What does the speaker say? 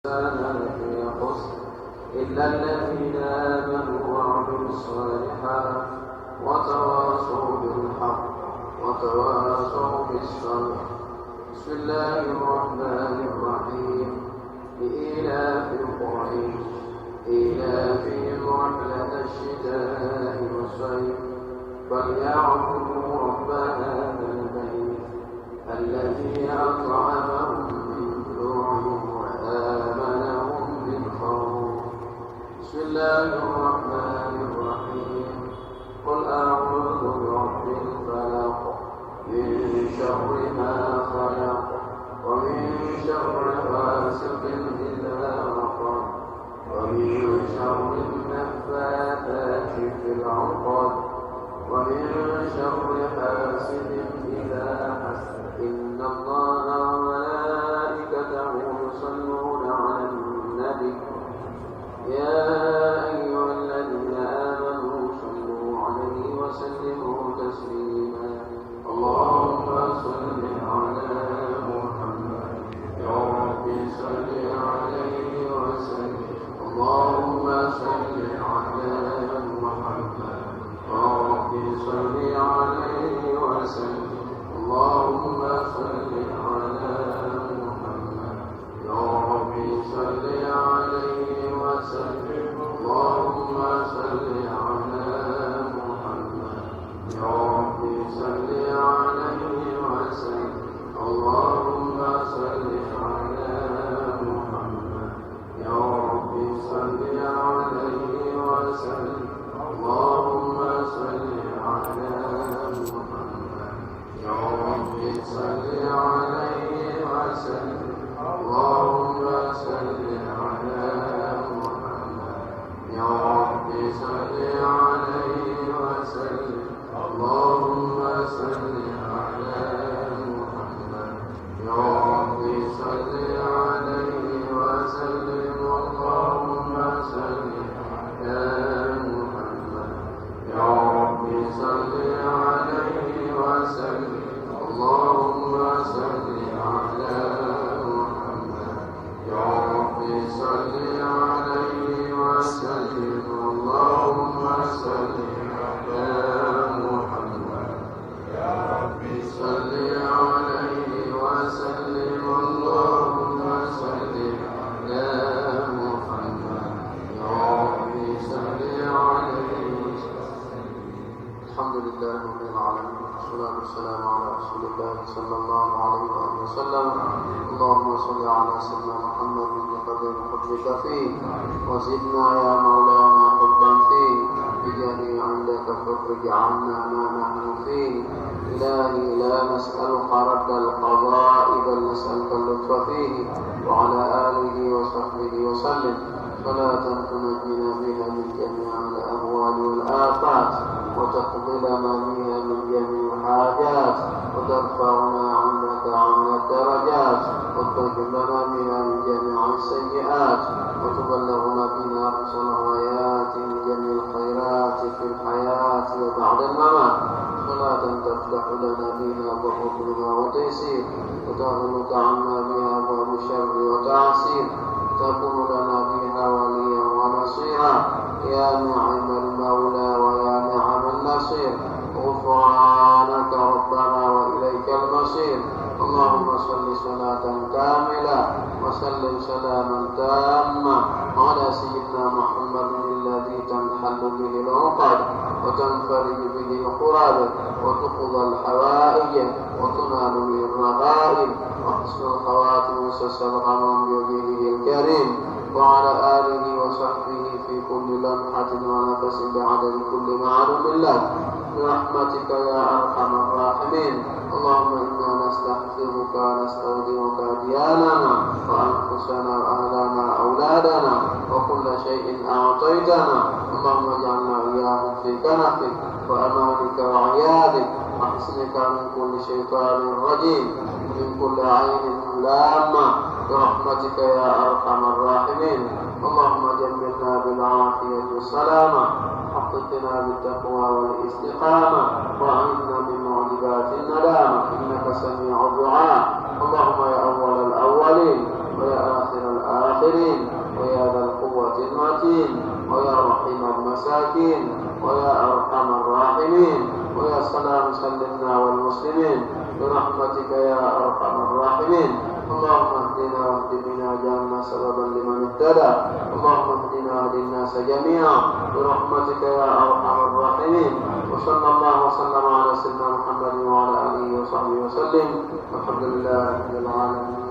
لفي خسر إلا الذين آمنوا وعملوا الصالحات وتواصوا بالحق وتواصوا بالصبر. بسم الله الرحمن الرحيم. لإيلاف قريش إيلافهم رحلة الشتاء والصيف فليعبدوا رب هذا البيت الذي أطعمهم من جوع وآمنهم من خوف. بسم الله الرحمن الرحيم. قل أعوذ برب الفلق من شر ما خلق ومن شر غاسق إذا وقب ومن شر النفاثات في العقد ومن شر حاسد إذا حسد. إن الله وملائكته يصلون على النبي يا أيها الذين آمنوا صلوا عليه وسلموا تسليما. اللهم صل على محمد يا رب صل عليه وسلم. اللهم صل على محمد يا رب صل عليه وسلم. اللهم صل على محمد يا رب صل عليه وسلم. اللهم صل على محمد يا رب صل عليه وسلم. اللهم صل على محمد يا رب صل عليه وسلم. اللهم صل على محمد يا رب صل عليه وسلم. اللهم صل على محمد يا رب صل عليه وسلم. اللهم صل على محمد يا رب صل عليه وسلم. اللهم صل على محمد يا رب صل عليه وسلم. اللهم صل على محمد يا رب صل عليه وسلم. اللهم صل على محمد يا رب صل عليه وسلم. اللهم صل على محمد يا رب صل عليه وسلم. الحمد لله رب العالمين والصلاة والسلام على رسول الله صلى الله عليه وسلم. اللهم صل على سيدنا محمد بقدر حبك فيه وزدنا يا مولانا حبا فيه بجاه عندك فافرج عنا ما نحن فيه. إلهي لا نسألك رد القضاء بل نسألك اللطف فيه. وعلى آله وصحبه وسلم صلاة تنجينا بها من جميع الأهوال والآفات وتقضي لنا بها من جميع الحاجات وترفعنا عندك عن الدرجات وتغفر لنا بها من جميع السيئات وتبلغنا بها أقصى الغايات من جميع الخيرات في الحياة وبعد الممات. صلاة تفتح لنا بها أبواب الرضا وتيسير وتغلق عنا بها أبواب الشر وتعسير تكون لنا بها وليا ونصيرا يا نعم المولى ويا نعم النصير. غفرانك ربنا وإليك المصير. اللهم صل صلاة كاملة وسلم سلاما تاما على سيدنا محمد الذي تنحل به العقد وتنفرج به الكرب وتقضى الحوائج وتنال به الرغائب وحسن الخواتم وسلسل الغمام بوجهه الكريم وعلى آله وصحبه في كل لمحة ونفس بعدد كل معلوم لك برحمتك يا أرحم الراحمين. اللهم إنا نستغفرك ونستودعك دياننا وأنفسنا وأهلنا وأولادنا وكل شيء أعطيتنا. اللهم اجعلنا إياهم في كنفك وأمانك وعيادك وحسنك من كل شيطان رجيم ومن كل عين لامة برحمتك يا أرحم الراحمين. اللهم جملنا بالعافية والسلامة حققنا بالتقوى والاستقامة وأعنا من معجبات الندامة إنك سميع الدعاء. اللهم يا أول الأولين ويا آخر الآخرين الآخرين، ويا ذا القوة المتين، ويا رحيم المساكين، ويا أرحم الراحمين، ويا سلام سلمنا والمسلمين برحمتك يا أرحم الراحمين. اللهم اهدنا واهد بنا واجعلنا سببا لمن اهتدى. اللهم اهدنا واهد الناس جميعا برحمتك يا أرحم الراحمين. وصلى الله وسلم على سيدنا محمد وعلى آله وصحبه وسلم. والحمد لله رب العالمين.